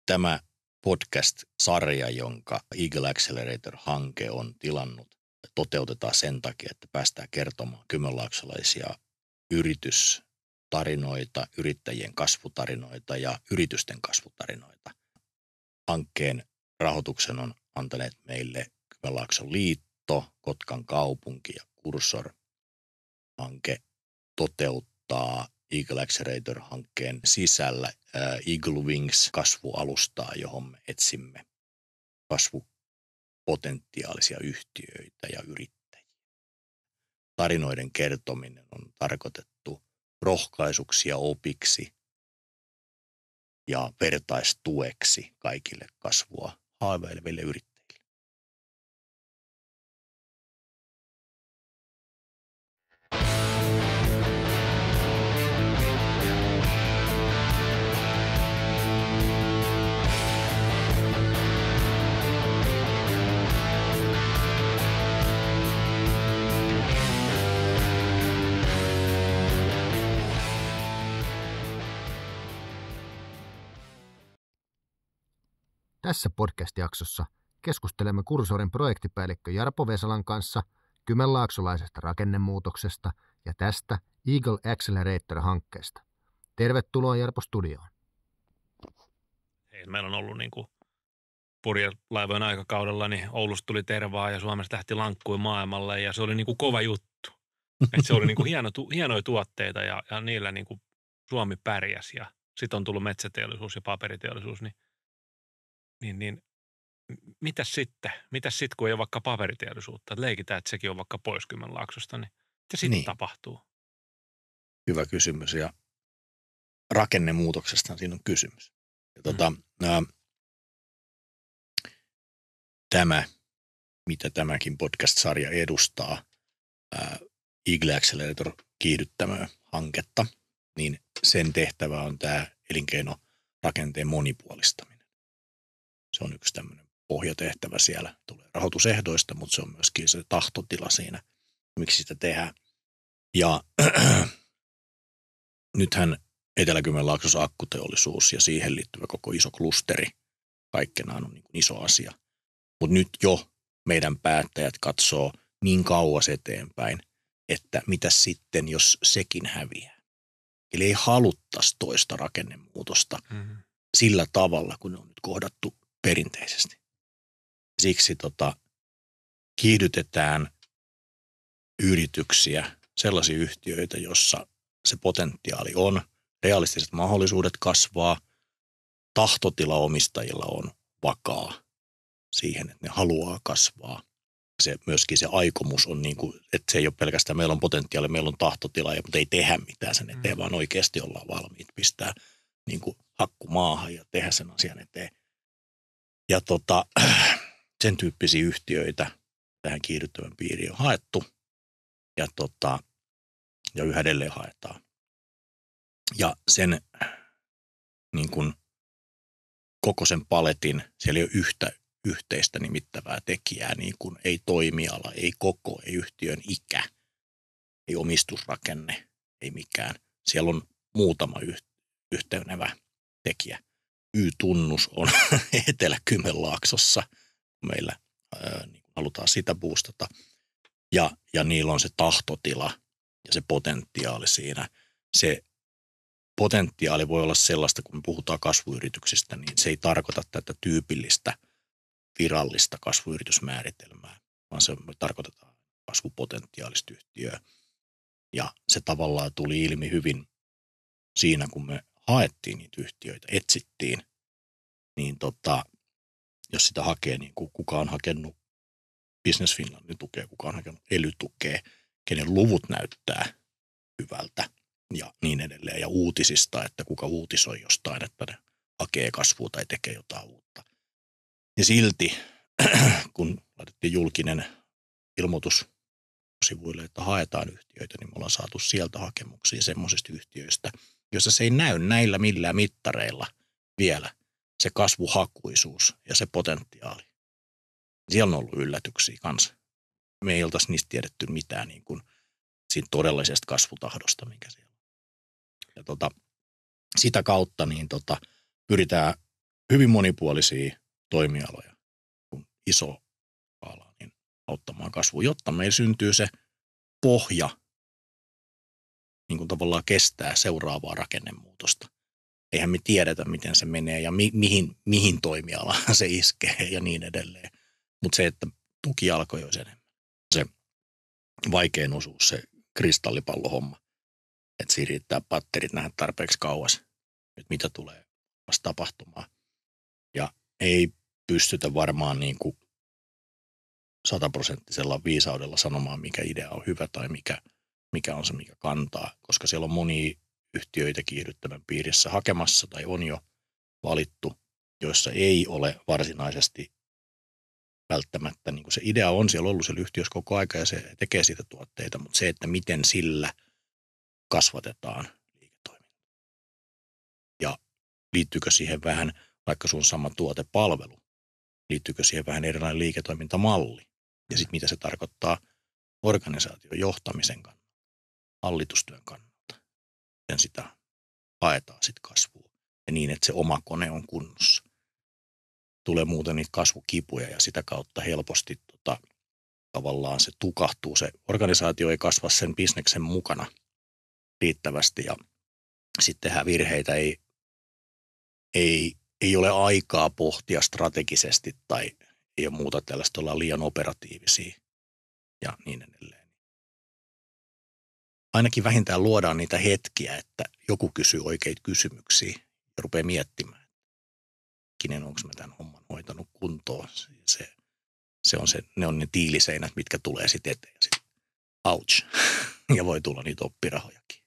Tämä podcast-sarja, jonka Eagle Accelerator-hanke on tilannut, toteutetaan sen takia, että päästään kertomaan kymenlaaksolaisia yritystarinoita, yrittäjien kasvutarinoita ja yritysten kasvutarinoita. Hankkeen rahoituksen on antaneet meille Kymenlaakson liitto, Kotkan kaupunki ja Cursor. Hanke toteuttaa Eagle Accelerator-hankkeen sisällä Eagle Wings kasvualustaa, johon me etsimme kasvupotentiaalisia yhtiöitä ja yrittäjiä. Tarinoiden kertominen on tarkoitettu rohkaisuksi ja opiksi ja vertaistueksi kaikille kasvua haaveileville yrittäjille. Tässä podcast-jaksossa keskustelemme Cursorin projektipäällikkö Jarpo Vesalan kanssa kymenlaaksolaisesta rakennemuutoksesta ja tästä Eagle Accelerator-hankkeesta. Tervetuloa Jarpo studioon. Meillä on ollut niin kuin purjelaivojen aikakaudella, niin Oulusta tuli tervaa ja Suomesta lähti lankkuin maailmalle ja se oli niin kuin kova juttu. Et se oli niin kuin hienoja tuotteita ja niillä niin kuin Suomi pärjäsi ja sitten on tullut metsäteollisuus ja paperiteollisuus, niin mitäs sitten, kun ei ole vaikka paperiteollisuutta? Et leikitään, että sekin on vaikka pois Kymenlaaksosta, niin mitä sitten tapahtuu? Hyvä kysymys ja rakennemuutoksesta siinä on kysymys. Ja tämä, mitä tämäkin podcast-sarja edustaa, Eagle Accelerator kiihdyttämö-hanketta, niin sen tehtävä on tämä elinkeinorakenteen monipuolistaminen. Se on yksi tämmöinen pohjatehtävä siellä. Tulee rahoitusehdoista, mutta se on myöskin se tahtotila siinä, miksi sitä tehdään. Ja nythän Etelä-Kymenlaaksossa akkuteollisuus ja siihen liittyvä koko iso klusteri kaikkenaan on niin kuin iso asia. Mutta nyt jo meidän päättäjät katsoo niin kauas eteenpäin, että mitä sitten, jos sekin häviää. Eli ei haluttaisi toista rakennemuutosta sillä tavalla, kun ne on nyt kohdattu perinteisesti. Siksi kiihdytetään yrityksiä, sellaisia yhtiöitä, jossa se potentiaali on, realistiset mahdollisuudet kasvaa, tahtotila omistajilla on vakaa siihen, että ne haluaa kasvaa. Myöskin se aikomus on niin kuin, että se ei ole pelkästään meillä on potentiaali, meillä on tahtotila, mutta ei tehdä mitään sen eteen, vaan oikeasti ollaan valmiit pistää niin kuin hakku maahan ja tehdä sen asian eteen. Ja sen tyyppisiä yhtiöitä tähän kiihdyttävän piiriin on haettu ja yhä edelleen haetaan. Ja sen niin kuin koko sen paletin, siellä ei ole yhtä yhteistä nimittävää tekijää, niin kuin ei toimiala, ei koko, ei yhtiön ikä, ei omistusrakenne, ei mikään. Siellä on muutama yhtenevä tekijä. Y-tunnus on Etelä-Kymenlaaksossa, meillä niin halutaan sitä boostata. Ja niillä on se tahtotila ja se potentiaali siinä. Se potentiaali voi olla sellaista, kun me puhutaan kasvuyrityksistä, niin se ei tarkoita tätä tyypillistä virallista kasvuyritysmääritelmää, vaan se tarkoitetaan kasvupotentiaalista yhtiöä. Ja se tavallaan tuli ilmi hyvin siinä, kun me haettiin niitä yhtiöitä, etsittiin, niin jos sitä hakee, niin kuka on hakenut Business Finlandin tukea, kuka on hakenut ELY-tukea, kenen luvut näyttää hyvältä ja niin edelleen. Ja uutisista, että kuka uutisoi jostain, että ne hakee kasvua tai tekee jotain uutta. Ja silti, kun laitettiin julkinen ilmoitus sivuille, että haetaan yhtiöitä, niin me ollaan saatu sieltä hakemuksia semmoisista yhtiöistä, jossa se ei näy näillä millään mittareilla vielä se kasvuhakuisuus ja se potentiaali. Siellä on ollut yllätyksiä kanssa. Me ei oltaisi niistä tiedetty mitään niin kuin siitä todellisesta kasvutahdosta, mikä siellä on. Ja sitä kautta niin pyritään hyvin monipuolisia toimialoja, kun iso skaala, niin auttamaan kasvua, jotta meillä syntyy se pohja, niin kuin tavallaan kestää seuraavaa rakennemuutosta. Eihän me tiedetä, miten se menee ja mihin toimialaan se iskee ja niin edelleen. Mutta se, että tukijalkoja olisi enemmän. Se vaikein osuus, se kristallipallohomma. Että siinä riittää patterit nähdä tarpeeksi kauas, että mitä tulee tapahtumaan. Ja ei pystytä varmaan niin kuin 100% viisaudella sanomaan, mikä idea on hyvä tai mikä on se, mikä kantaa. Koska siellä on monia yhtiöitä kiihdyttävän piirissä hakemassa tai on jo valittu, joissa ei ole varsinaisesti välttämättä, niin kuin se idea on siellä ollut siellä yhtiössä koko aika ja se tekee siitä tuotteita, mutta se, että miten sillä kasvatetaan liiketoimintaa. Ja liittyykö siihen vähän, vaikka sun sama tuotepalvelu, liittyykö siihen vähän erilainen liiketoimintamalli ja sitten mitä se tarkoittaa organisaation johtamisen kannalta, hallitustyön kannalta. Miten sitä haetaan sitten kasvua ja niin, että se oma kone on kunnossa. Tulee muuten niitä kasvukipuja ja sitä kautta helposti tavallaan se tukahtuu. Se organisaatio ei kasva sen bisneksen mukana riittävästi ja sitten tehdään virheitä. Ei ole aikaa pohtia strategisesti tai ei ole muuta tällaista, ollaan liian operatiivisia ja niin edelleen. Ainakin vähintään luodaan niitä hetkiä, että joku kysyy oikeita kysymyksiä ja rupeaa miettimään, onko mä tämän homman hoitanut kuntoon. Ne on ne tiiliseinät, mitkä tulee sitten eteen. Ouch. Ja voi tulla niitä oppirahojakin.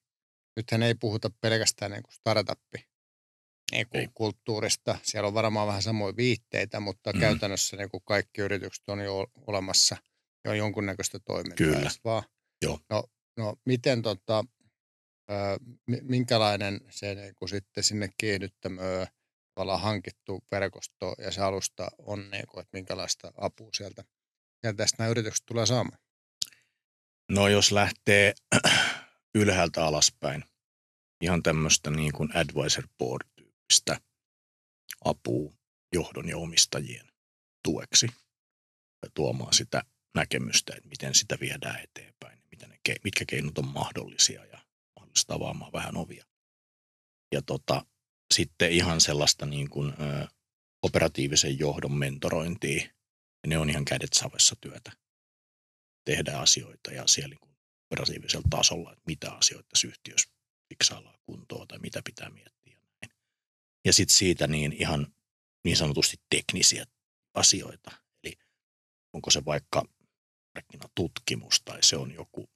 Nythän ei puhuta pelkästään niin kuin startup-kulttuurista. Siellä on varmaan vähän samoja viitteitä, mutta käytännössä niin kuin kaikki yritykset on jo olemassa jo jonkunnäköistä toimintaa. Kyllä. Joo. No miten minkälainen se niin kuin sitten sinne kiihdyttämöön tavallaan hankittu verkosto ja se alusta on, niin kuin, että minkälaista apua sieltä tästä nämä yritykset tulee saamaan? No jos lähtee ylhäältä alaspäin, ihan tämmöistä niin kuin advisor board-tyyppistä apua johdon ja omistajien tueksi ja tuomaan sitä näkemystä, että miten sitä viedään eteenpäin, mitkä keinot on mahdollisia ja mahdollista avaamaan vähän ovia. Ja sitten ihan sellaista niin kuin, operatiivisen johdon mentorointia, ja ne on ihan kädet savessa työtä. Tehdään asioita ja siellä niin operatiivisella tasolla, että mitä asioita tässä yhtiössä fiksaillaan kuntoon tai mitä pitää miettiä. Ja sitten siitä niin ihan niin sanotusti teknisiä asioita. Eli onko se vaikka markkinatutkimus tai se on joku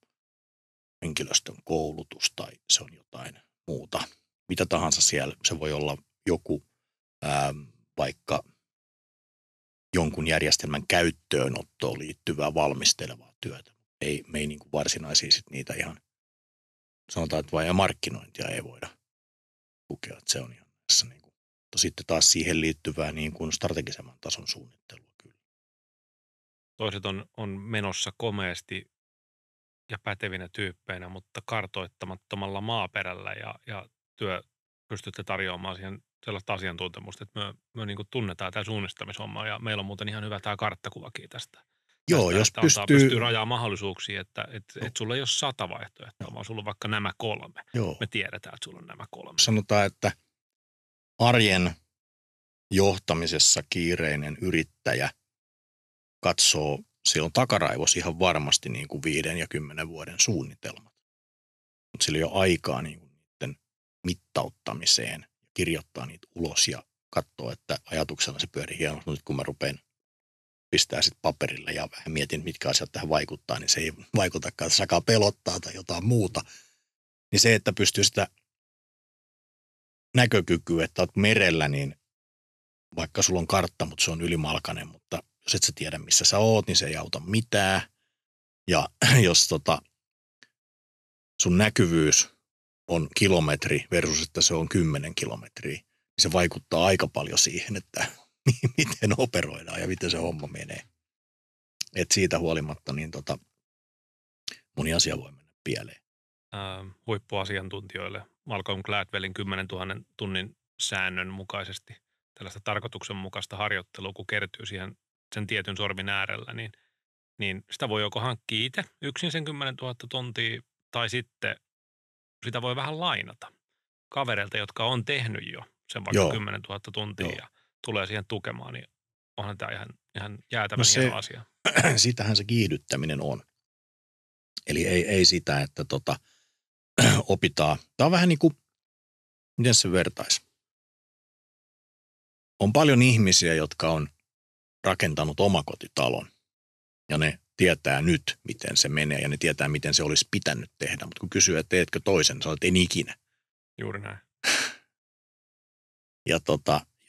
henkilöstön koulutus tai se on jotain muuta. Mitä tahansa siellä, se voi olla joku vaikka jonkun järjestelmän käyttöönottoon liittyvää valmistelevaa työtä. Me ei niin kuin varsinaisia sit niitä ihan, sanotaan, että vain markkinointia ei voida tukea, että se on ihan tässä niin kuin, mutta sitten taas siihen liittyvää niin kuin strategisemman tason suunnittelua kyllä. Toiset on menossa komeasti ja pätevinä tyyppeinä, mutta kartoittamattomalla maaperällä ja pystytte tarjoamaan siihen sellaista asiantuntemusta, että me niin kuin tunnetaan tämä suunnistamishomma ja meillä on muuten ihan hyvä tämä karttakuvakin tästä. Joo, jos pystyy rajaamaan mahdollisuuksia, että sulla ei ole 100 vaihtoehtoa, vaan sulla on vaikka nämä 3. Joo. Me tiedetään, että sulla on nämä 3. Sanotaan, että arjen johtamisessa kiireinen yrittäjä katsoo, siellä on takaraivos ihan varmasti niin kuin 5 ja 10 vuoden suunnitelmat. Mutta sillä ei ole aikaa niin kuin niiden mittauttamiseen, kirjoittaa niitä ulos ja katsoo, että ajatuksena se pyörii hienosti. Nyt kun mä rupean pistää sitten paperille ja vähän mietin, mitkä asiat tähän vaikuttaa, niin se ei vaikutakaan, että sakaa pelottaa tai jotain muuta. Niin se, että pystyy sitä näkökykyä, että olet merellä, niin vaikka sulla on kartta, mutta se on ylimalkainen, mutta jos et sä tiedä, missä sä oot, niin se ei auta mitään. Ja jos sun näkyvyys on kilometri versus, että se on 10 kilometriä, niin se vaikuttaa aika paljon siihen, että miten operoidaan ja miten se homma menee. Et siitä huolimatta niin moni asia voi mennä pieleen. Huippuasiantuntijoille Malcolm Gladwellin 10 000 tunnin säännön mukaisesti tällaista tarkoituksenmukaista harjoittelua, kun kertyy siihen sen tietyn sormin äärellä, niin sitä voi joko hankkia itse yksin sen 10 000 tontia, tai sitten sitä voi vähän lainata kavereilta, jotka on tehnyt jo sen vaikka 10 000 tuntia ja tulee siihen tukemaan, niin onhan tämä ihan jäätävän hieno asia. Sitähän se kiihdyttäminen on. Eli ei sitä, että opitaan. Tämä on vähän niin kuin, miten se vertaisi? On paljon ihmisiä, jotka on rakentanut omakotitalon ja ne tietää nyt, miten se menee ja ne tietää, miten se olisi pitänyt tehdä. Mutta kun kysyy, että teetkö toisen, sanoit, että en ikinä. Juuri näin. Ja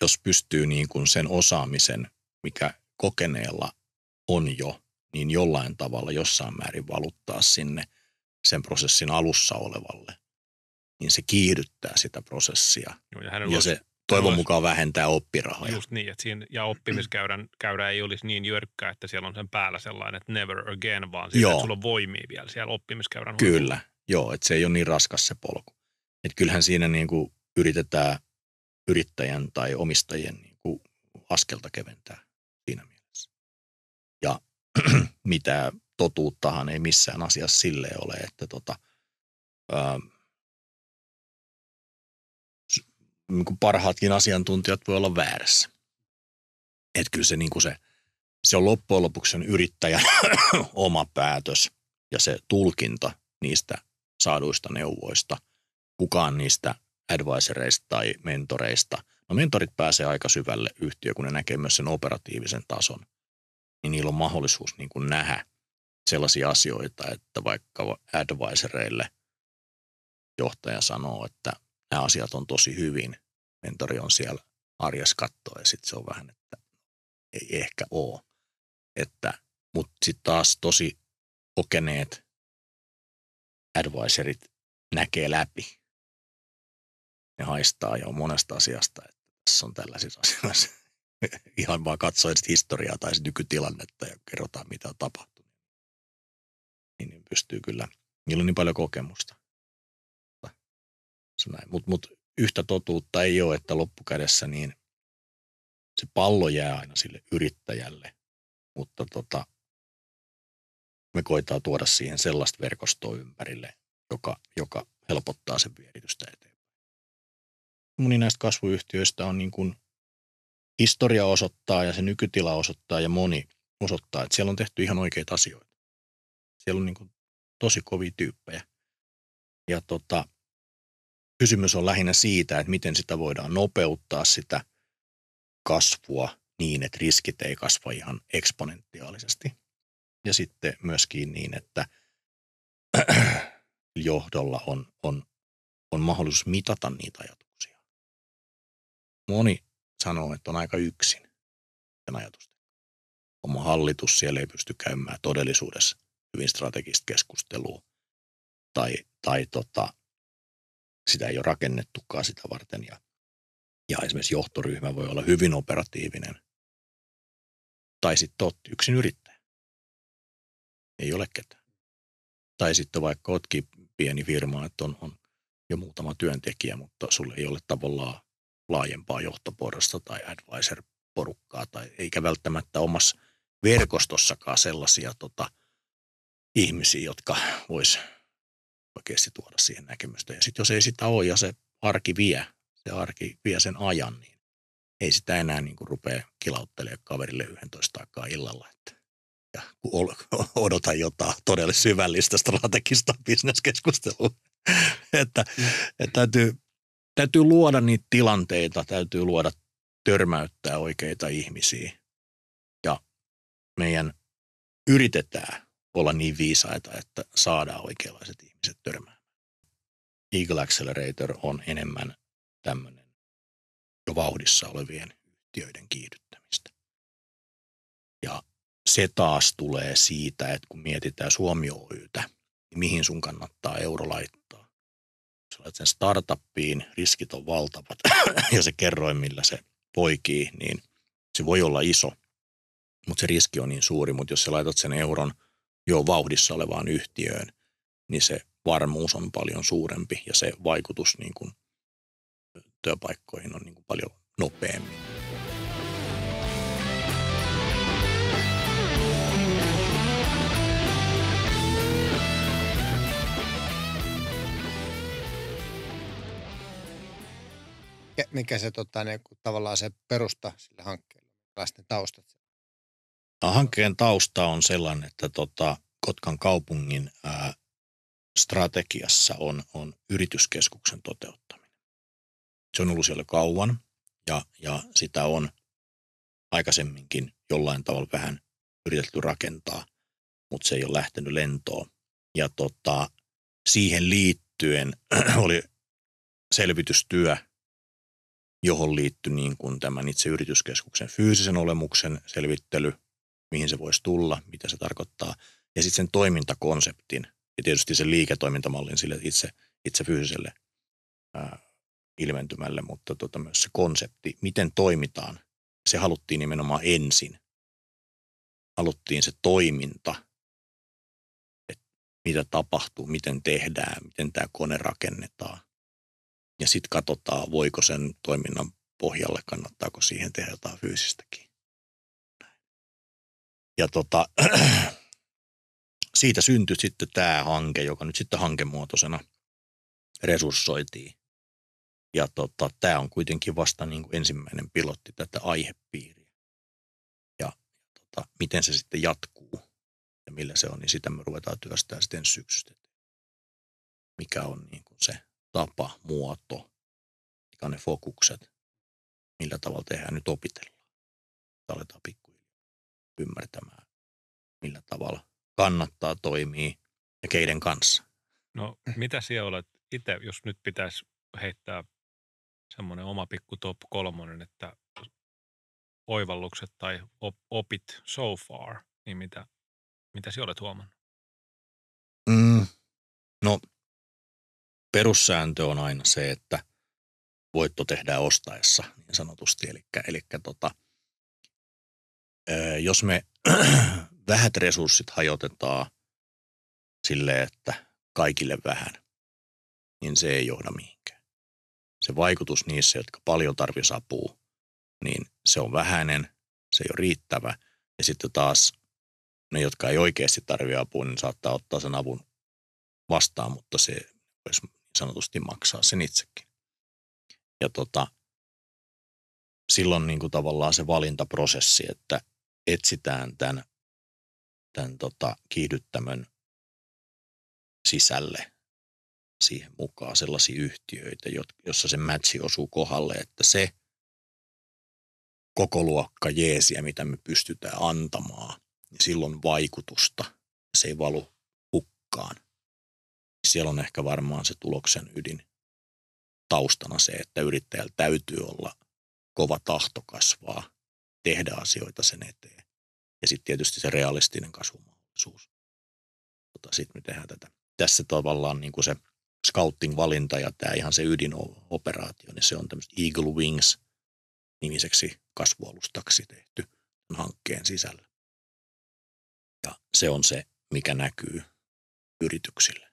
jos pystyy niin kuin sen osaamisen, mikä kokeneella on jo, niin jollain tavalla jossain määrin valuttaa sinne sen prosessin alussa olevalle, niin se kiihdyttää sitä prosessia. Joo, ja se toivon mukaan vähentää oppirahoja. Just niin, että siinä, ja oppimiskäyrä ei olisi niin jyrkkä, että siellä on sen päällä sellainen, että never again, vaan siitä, että sulla on voimia vielä siellä oppimiskäyrän huipulla. Kyllä, joo, että se ei ole niin raskas se polku. Että kyllähän siinä niin kuin yritetään yrittäjän tai omistajien niin kuin askelta keventää siinä mielessä. Ja mitä totuuttahan ei missään asiassa silleen ole, että niin kuin parhaatkin asiantuntijat voi olla väärässä. Että kyllä se, niin kuin se on loppujen lopuksi sen yrittäjän oma päätös ja se tulkinta niistä saaduista neuvoista. Kukaan niistä advisoreista tai mentoreista. No mentorit pääsee aika syvälle yhtiöön, kun ne näkee myös sen operatiivisen tason. Niin niillä on mahdollisuus niin kuin nähdä sellaisia asioita, että vaikka advisoreille johtaja sanoo, että nämä asiat on tosi hyvin. Mentori on siellä arjessa kattoo ja sitten se on vähän, että ei ehkä ole. Mutta sitten taas tosi kokeneet advisorit näkee läpi. Ne haistaa jo monesta asiasta, että tässä on tällaisissa asioissa. Ihan vaan katsoa historiaa tai nykytilannetta ja kerrotaan, mitä on tapahtunut. Niin pystyy kyllä. Niillä on niin paljon kokemusta. Mutta yhtä totuutta ei ole, että loppukädessä niin se pallo jää aina sille yrittäjälle, mutta me koetaan tuoda siihen sellaista verkostoa ympärille, joka helpottaa sen vieritystä eteenpäin. Moni näistä kasvuyhtiöistä on niin kuin historia osoittaa ja se nykytila osoittaa ja moni osoittaa, että siellä on tehty ihan oikeita asioita. Siellä on niin kuin tosi kovia tyyppejä. Ja kysymys on lähinnä siitä, että miten sitä voidaan nopeuttaa sitä kasvua niin, että riskit ei kasva ihan eksponentiaalisesti. Ja sitten myöskin niin, että johdolla on mahdollisuus mitata niitä ajatuksia. Moni sanoo, että on aika yksin sen ajatusten. Oma hallitus siellä ei pysty käymään todellisuudessa hyvin strategista keskustelua tai sitä ei ole rakennettukaan sitä varten. Ja esimerkiksi johtoryhmä voi olla hyvin operatiivinen. Tai sitten olet yksin yrittäjä. Ei ole ketään. Tai sitten vaikka oletkin pieni firma, että on jo muutama työntekijä, mutta sulle ei ole tavallaan laajempaa johtoporrasta tai advisor-porukkaa, tai eikä välttämättä omassa verkostossakaan sellaisia ihmisiä, jotka vois oikeasti tuoda siihen näkemystä. Ja sitten jos ei sitä ole ja se arki vie sen ajan, niin ei sitä enää niin kuin rupea kilauttelemaan kaverille 11 aikaa illalla. Ja kun odota jotain todella syvällistä strategista bisneskeskustelua. että täytyy luoda niitä tilanteita, täytyy törmäyttää oikeita ihmisiä. Ja meidän yritetään olla niin viisaita, että saadaan oikeanlaiset ihmiset törmäämään. Eagle Accelerator on enemmän tämmöinen jo vauhdissa olevien yhtiöiden kiihdyttämistä. Ja se taas tulee siitä, että kun mietitään Suomi Oy:tä, niin mihin sun kannattaa euro laittaa. Jos laitat sen startuppiin, riskit on valtavat ja se kerroin, millä se poikii, niin se voi olla iso, mutta se riski on niin suuri. Mutta jos sä laitat sen euron jo vauhdissa olevaan yhtiöön, niin se varmuus on paljon suurempi ja se vaikutus niin kuin työpaikkoihin on niin kuin paljon nopeammin. mikä se tavallaan se perusta sille hankkeelle, millaisten taustat? Hankkeen tausta on sellainen, että Kotkan kaupungin strategiassa on yrityskeskuksen toteuttaminen. Se on ollut siellä kauan ja sitä on aikaisemminkin jollain tavalla vähän yritetty rakentaa, mutta se ei ole lähtenyt lentoon. Ja siihen liittyen oli selvitystyö, johon liittyi niin kuin tämän itse yrityskeskuksen fyysisen olemuksen selvittely, mihin se voisi tulla, mitä se tarkoittaa, ja sitten sen toimintakonseptin ja tietysti sen liiketoimintamallin sille itse fyysiselle ilmentymälle, mutta myös se konsepti, miten toimitaan, se haluttiin nimenomaan ensin. Haluttiin se toiminta, että mitä tapahtuu, miten tehdään, miten tämä kone rakennetaan. Ja sitten katsotaan, voiko sen toiminnan pohjalle, kannattaako siihen tehdä jotain fyysistäkin. Ja siitä syntyi sitten tämä hanke, joka nyt sitten hankemuotoisena resurssoitiin. Ja tämä on kuitenkin vasta niin kuin ensimmäinen pilotti tätä aihepiiriä. Ja miten se sitten jatkuu ja millä se on, niin sitä me ruvetaan työstämään sitten syksystä. Mikä on niin kuin se tapa, muoto, mikä on ne fokukset, millä tavalla tehdään nyt opitellaan. Aletaan pikkuhiljaa ymmärtämään, millä tavalla kannattaa toimia ja keiden kanssa. No mitä siellä olet itse, jos nyt pitäisi heittää semmoinen oma pikku top 3, että oivallukset tai opit so far, niin mitä sinä olet huomannut? No perussääntö on aina se, että voitto tehdään ostaessa niin sanotusti. Eli jos me vähät resurssit hajotetaan silleen, että kaikille vähän, niin se ei johda mihinkään. Se vaikutus niissä, jotka paljon tarvitsisi apua, niin se on vähäinen, se ei ole riittävä. Ja sitten taas ne, jotka ei oikeasti tarvitse apua, niin saattaa ottaa sen avun vastaan, mutta se voisi sanotusti maksaa sen itsekin. Ja silloin niin kuin tavallaan se valintaprosessi, että etsitään tämän kiihdyttämön sisälle siihen mukaan sellaisia yhtiöitä, jossa se matchi osuu kohdalle, että se koko luokka jeesiä, mitä me pystytään antamaan, niin silloin vaikutusta, se ei valu hukkaan. Siellä on ehkä varmaan se tuloksen ydin taustana se, että yrittäjällä täytyy olla kova tahto kasvaa, tehdä asioita sen eteen. Ja sitten tietysti se realistinen kasvumahdollisuus. Sitten me tehdään tätä. Tässä tavallaan niin kuin se scouting-valinta ja tämä ihan se ydinoperaatio, niin se on tämmöistä Eagle Wings-nimiseksi kasvualustaksi tehty hankkeen sisällä. Ja se on se, mikä näkyy yrityksille.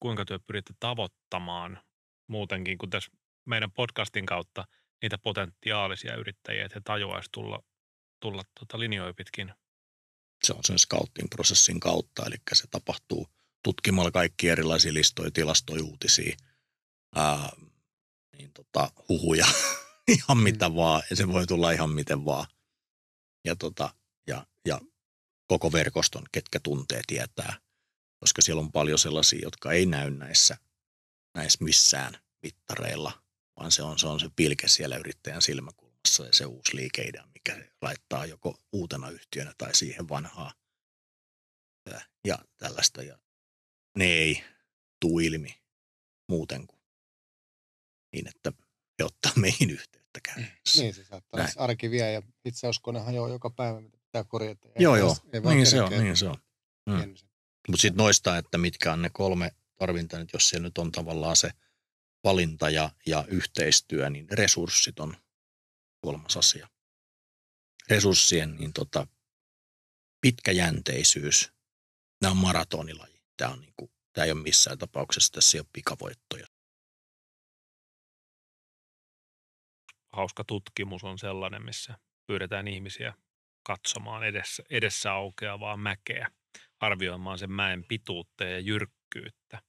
Kuinka työ pyritte tavoittamaan muutenkin kuin tässä meidän podcastin kautta niitä potentiaalisia yrittäjiä, että he tajuaisivat tulla linjoja pitkin? Se on sen scouting-prosessin kautta, eli se tapahtuu tutkimalla kaikki erilaisia listoja, tilastoja, uutisia, huhuja, ihan mitä vaan, ja se voi tulla ihan miten vaan. Ja koko verkoston, ketkä tuntee, tietää, koska siellä on paljon sellaisia, jotka ei näy näissä missään mittareilla, vaan se on se pilke siellä yrittäjän silmäkulmassa ja se uusi liikeidea, mikä se laittaa joko uutena yhtiönä tai siihen vanhaan ja tällaista. Ja ne ei tule ilmi muuten kuin niin, että he ottaa meihin yhteyttä käytännössä. Niin, se saattaa olla arki vie ja vitsauskone hajoaa joka päivä, mitä pitää korjata. Joo, niin se on. Mutta sitten noista, että mitkä on ne 3 tarvinta, että jos siellä nyt on tavallaan se valinta ja yhteistyö, niin resurssit on 3. asia. Resurssien niin pitkäjänteisyys, nämä on maratonilaji. Tämä ei ole missään tapauksessa, tässä ei ole pikavoittoja. Hauska tutkimus on sellainen, missä pyydetään ihmisiä katsomaan edessä aukeavaa mäkeä, arvioimaan sen mäen pituutta ja jyrkkyyttä.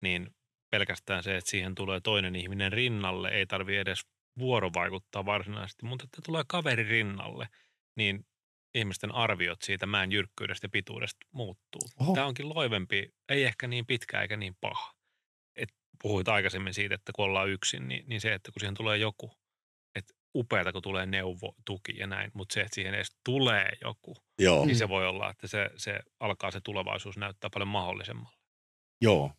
Niin pelkästään se, että siihen tulee toinen ihminen rinnalle, ei tarvitse edes vuorovaikuttaa varsinaisesti, mutta että tulee kaveri rinnalle, niin ihmisten arviot siitä mäen jyrkkyydestä ja pituudesta muuttuu. Oho. Tämä onkin loivempi, ei ehkä niin pitkä eikä niin paha. Et puhuit aikaisemmin siitä, että kun ollaan yksin, niin se, että kun siihen tulee joku, että upeata kun tulee neuvo, tuki ja näin, mutta se, että siihen edes tulee joku, Joo, niin se voi olla, että se alkaa se tulevaisuus näyttää paljon mahdollisemmalle. joo.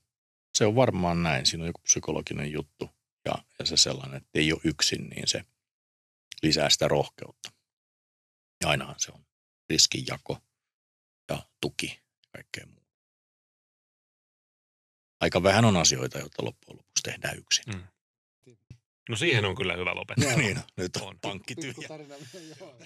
Se on varmaan näin. Siinä on joku psykologinen juttu ja se sellainen, että ei ole yksin, niin se lisää sitä rohkeutta. Ja ainahan se on riskinjako ja tuki ja kaikkea muuta. Aika vähän on asioita, joita loppujen lopuksi tehdään yksin. Mm. No siihen on kyllä hyvä lopettaa. Niin, nyt On. on pankki tyhjä. Pikkutarina, joo.